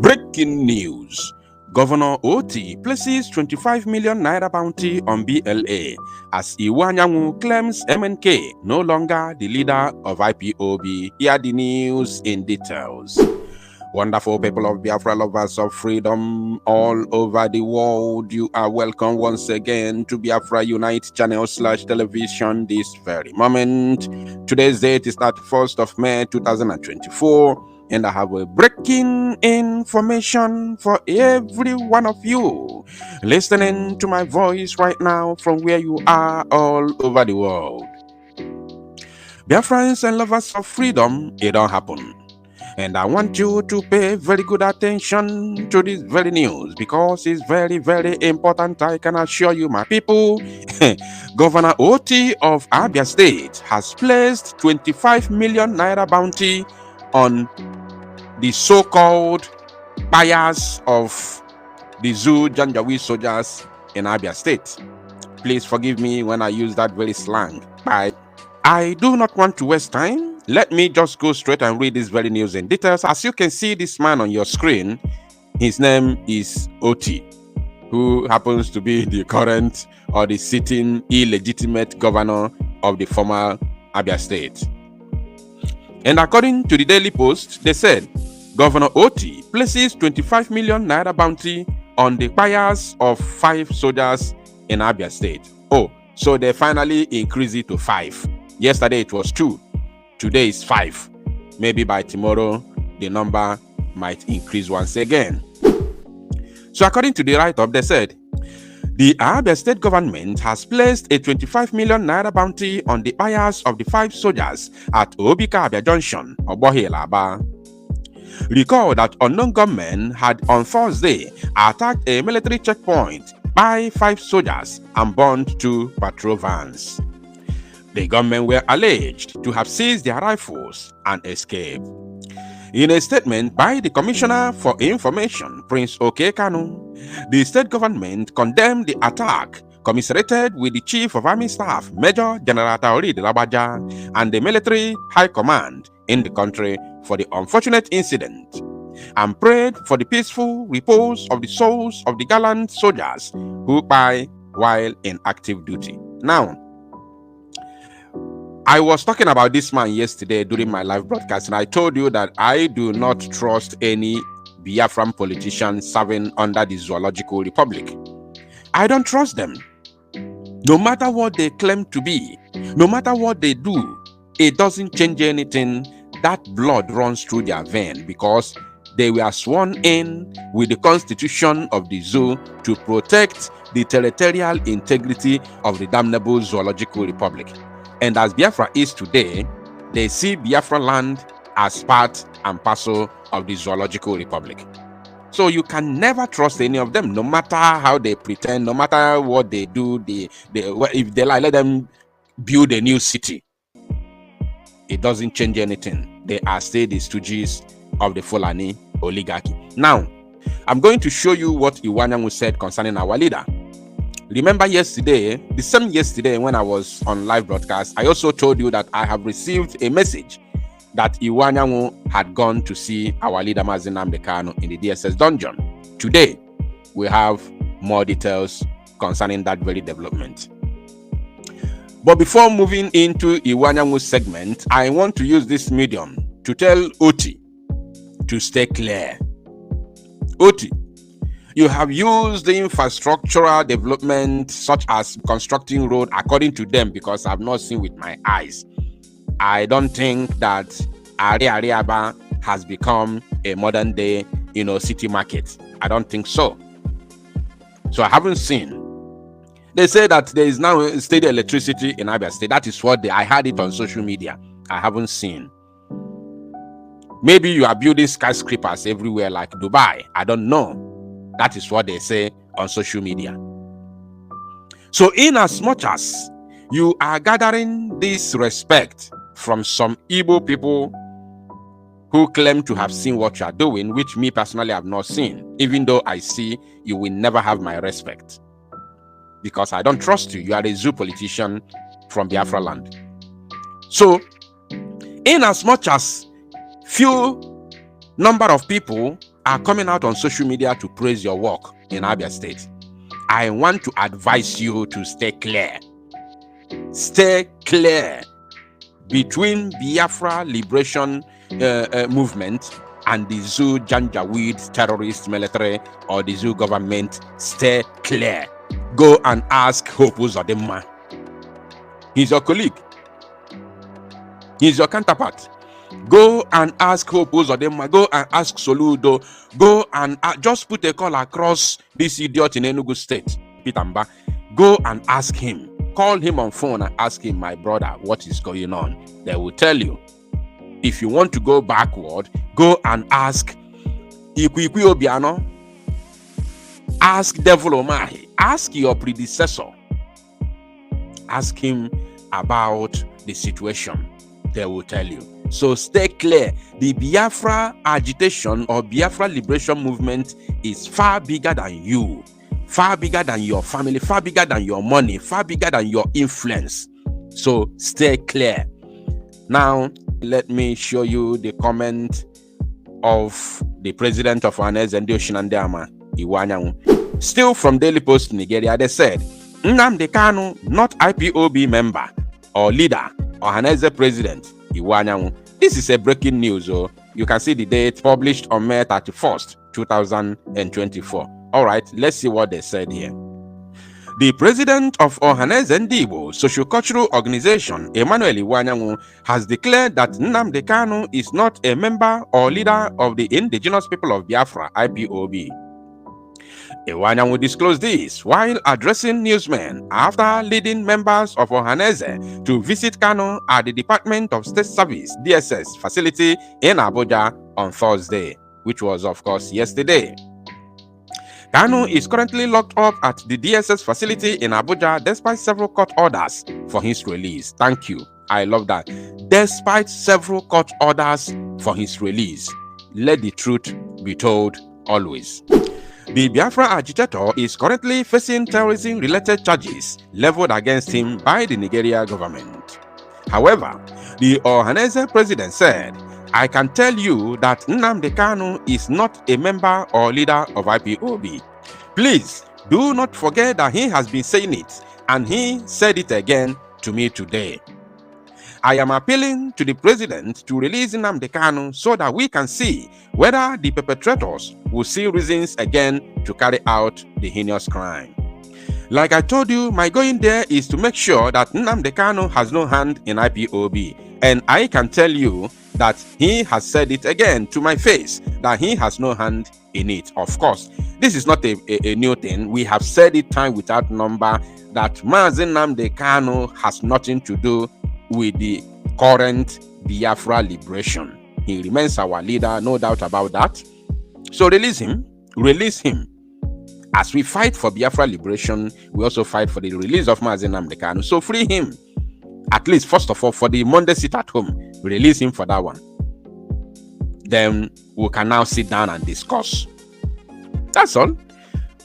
Breaking news. Governor Otti places 25m Naira bounty on BLA as Iwuanyawu claims MNK no longer the leader of IPOB. Hear the news in details. Wonderful people of Biafra, lovers of freedom all over the world, you are welcome once again to Biafra Unite channel/television this very moment. Today's date is 31st of May 2024. And I have a breaking information for every one of you listening to my voice right now from where you are all over the world. Biafrans and lovers of freedom, it don't happen. And I want you to pay very good attention to this very news because it's very, very important. I can assure you, my people. Governor Otti of Abia State has placed 25m Naira bounty on the so-called buyers of the Zoo Janjaweed soldiers in Abia State. Please forgive me when I use that very slang. I do not want to waste time. Let me just go straight and read this very news in details. As you can see this man on your screen, his name is Otti, who happens to be the current or the sitting illegitimate governor of the former Abia State. And according to the Daily Post, they said, Governor Otti places 25m Naira bounty on the buyers of 5 soldiers in Abia State. Oh, so they finally increased it to 5. Yesterday it was 2. Today is 5. Maybe by tomorrow, the number might increase once again. So according to the write-up, they said, the Abia State government has placed a 25m Naira bounty on the buyers of the 5 soldiers at Obika Abia Junction, Obohi Laba. Recall that unknown gunmen had on Thursday attacked a military checkpoint by 5 soldiers and burned 2 patrol vans. The gunmen were alleged to have seized their rifles and escaped. In a statement by the Commissioner for Information, Prince Okekanu, the state government condemned the attack, commiserated with the Chief of Army Staff, Major General Taoreed Labaja, and the military high command in the country for the unfortunate incident, and prayed for the peaceful repose of the souls of the gallant soldiers who died while in active duty. Now, I was talking about this man yesterday during my live broadcast, and I told you that I do not trust any Biafran politician serving under the Zoological Republic. I don't trust them. No matter what they claim to be, no matter what they do, it doesn't change anything. That blood runs through their vein because they were sworn in with the constitution of the zoo to protect the territorial integrity of the damnable Zoological Republic. And as Biafra is today, they see Biafra land as part and parcel of the Zoological Republic. So you can never trust any of them, no matter how they pretend, no matter what they do. If they like, let them build a new city. It doesn't change anything. They are still the stooges of the Fulani oligarchy. Now, I'm going to show you what Iwuanyawu said concerning our leader. Remember yesterday, the same yesterday when I was on live broadcast, I also told you that I have received a message that Iwuanyawu had gone to see our leader Mazi Nnamdi Kanu in the DSS dungeon. Today, we have more details concerning that very development. But before moving into Iwuanyawu's segment, I want to use this medium to tell Otti to stay clear. Otti, you have used the infrastructural development such as constructing road according to them, because I've not seen with my eyes. I don't think that Ariaba has become a modern day, city market. I don't think so. So I haven't seen. They say that there is now steady electricity in Abia State. That is what I heard it on social media. I haven't seen. Maybe you are building skyscrapers everywhere like Dubai. I don't know. That is what they say on social media. So in as much as you are gathering this respect from some Igbo people who claim to have seen what you are doing, which me personally have not seen, even though I see, you will never have my respect. Because I don't trust you. You are a zoo politician from Biafra land. So, in as much as few number of people are coming out on social media to praise your work in Abia State, I want to advise you to stay clear. Stay clear between Biafra Liberation Movement and the Zoo Janjaweed terrorist military or the Zoo government. Stay clear. Go and ask Hope Uzodimma. He's your colleague. He's your counterpart. Go and ask Hope Uzodimma. Go and ask Soludo. Go and just put a call across this idiot in Enugu State, Peter Mba. Go and ask him. Call him on phone and ask him, my brother, what is going on? They will tell you. If you want to go backward, go and ask Ikwi Obiano. Ask Devil Omahi. Ask your predecessor. Ask him about the situation. They will tell you. So stay clear. The Biafra agitation or Biafra liberation movement is far bigger than you. Far bigger than your family, far bigger than your money, far bigger than your influence. So stay clear. Now, let me show you the comment of the president of Ohanaeze Oshinandeama, Iwuanyawu. Still from Daily Post Nigeria, they said, Nnamdi Kanu, not IPOB member or leader, Ohanaeze president, Iwuanyawu. This is a breaking news. Oh. You can see the date published on May 31st, 2024. All right, let's see what they said here. The president of Ohanaeze Ndigbo Socio-Cultural Organization, Emmanuel Iwuanyawu, has declared that Nnamdi Kanu is not a member or leader of the indigenous people of Biafra, IPOB. Iwuanyawu disclosed this while addressing newsmen after leading members of Ohanaeze to visit Kanu at the Department of State Service, DSS, facility in Abuja on Thursday, which was, of course, yesterday. Kanu is currently locked up at the DSS facility in Abuja despite several court orders for his release. Thank you. I love that. Despite several court orders for his release. Let the truth be told always. The Biafra agitator is currently facing terrorism-related charges leveled against him by the Nigeria government. However, the Ohanaeze president said, I can tell you that Nnamdi Kanu is not a member or leader of IPOB. Please do not forget that he has been saying it, and he said it again to me today. I am appealing to the president to release Nnamdi Kanu so that we can see whether the perpetrators will see reasons again to carry out the heinous crime. Like I told you, my going there is to make sure that Nnamdi Kanu has no hand in IPOB, and I can tell you that he has said it again to my face, that he has no hand in it. Of course, this is not a new thing. We have said it time without number that Mazi Nnamdi Kanu has nothing to do with the current Biafra liberation. He remains our leader, no doubt about that. So release him. Release him. As we fight for Biafra liberation, we also fight for the release of Mazi Nnamdi Kanu. So free him. At least, first of all, for the Monday sit at home, release him for that one. Then we can now sit down and discuss. That's all.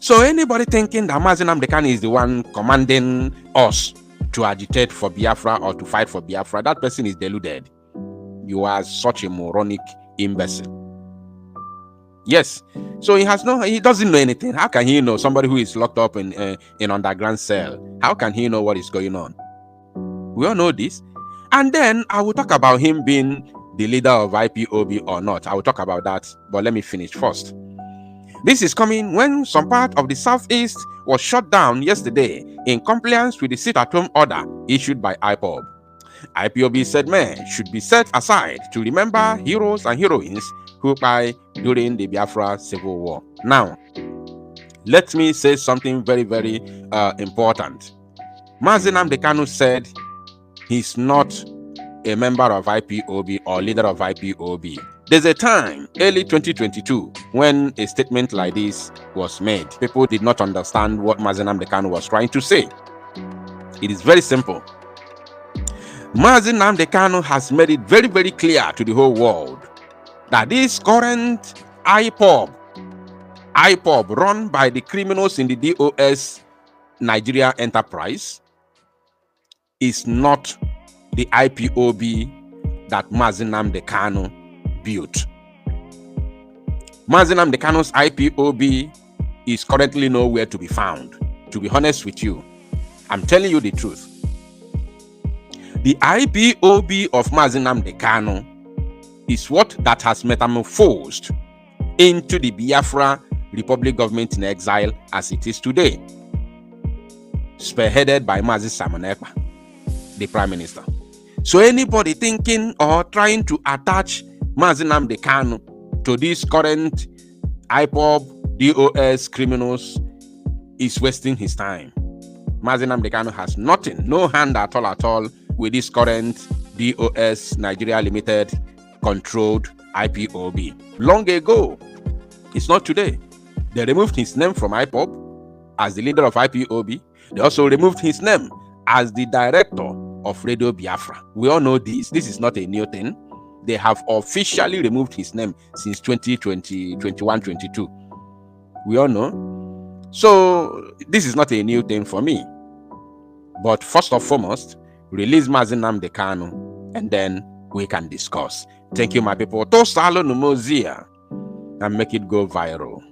So anybody thinking that Mazi Nnamdi Kanu is the one commanding us to agitate for Biafra or to fight for Biafra, that person is deluded. You are such a moronic imbecile. Yes. So he doesn't know anything. How can he know? Somebody who is locked up in underground cell, how can he know what is going on? We all know this. And then I will talk about him being the leader of IPOB or not. I will talk about that, but let me finish first. This is coming when some part of the Southeast was shut down yesterday in compliance with the sit-at-home order issued by IPOB. IPOB said men should be set aside to remember heroes and heroines who died during the Biafra Civil War. Now, let me say something very, very important. Mazi Nnamdi Kanu said he's not a member of IPOB or leader of IPOB. There's a time, early 2022, when a statement like this was made. People did not understand what Mazi Nnamdi Kanu was trying to say. It is very simple. Mazi Nnamdi Kanu has made it very, very clear to the whole world that this current IPOB run by the criminals in the DOS Nigeria enterprise is not the IPOB that Mazi Nnamdi Kanu built. Mazi Nnamdi Kanu's IPOB is currently nowhere to be found. To be honest with you, I'm telling you the truth. The IPOB of Mazi Nnamdi Kanu is what that has metamorphosed into the Biafra Republic government in exile as it is today, spearheaded by Mazi Simon Ekpa, the Prime Minister. So anybody thinking or trying to attach Mazi Nnamdi Kanu to these current IPOB, DOS criminals is wasting his time. Mazi Nnamdi Kanu has nothing, no hand at all with this current DOS Nigeria Limited controlled IPOB. Long ago, it's not today. They removed his name from IPOB as the leader of IPOB. They also removed his name as the director of Radio Biafra. We all know this. This is not a new thing. They have officially removed his name since 2020, 21, 22. We all know. So this is not a new thing for me. But first and foremost, release Mazi Nnamdi Kanu, and then we can discuss. Thank you, my people. Tosalo Numozia, and make it go viral.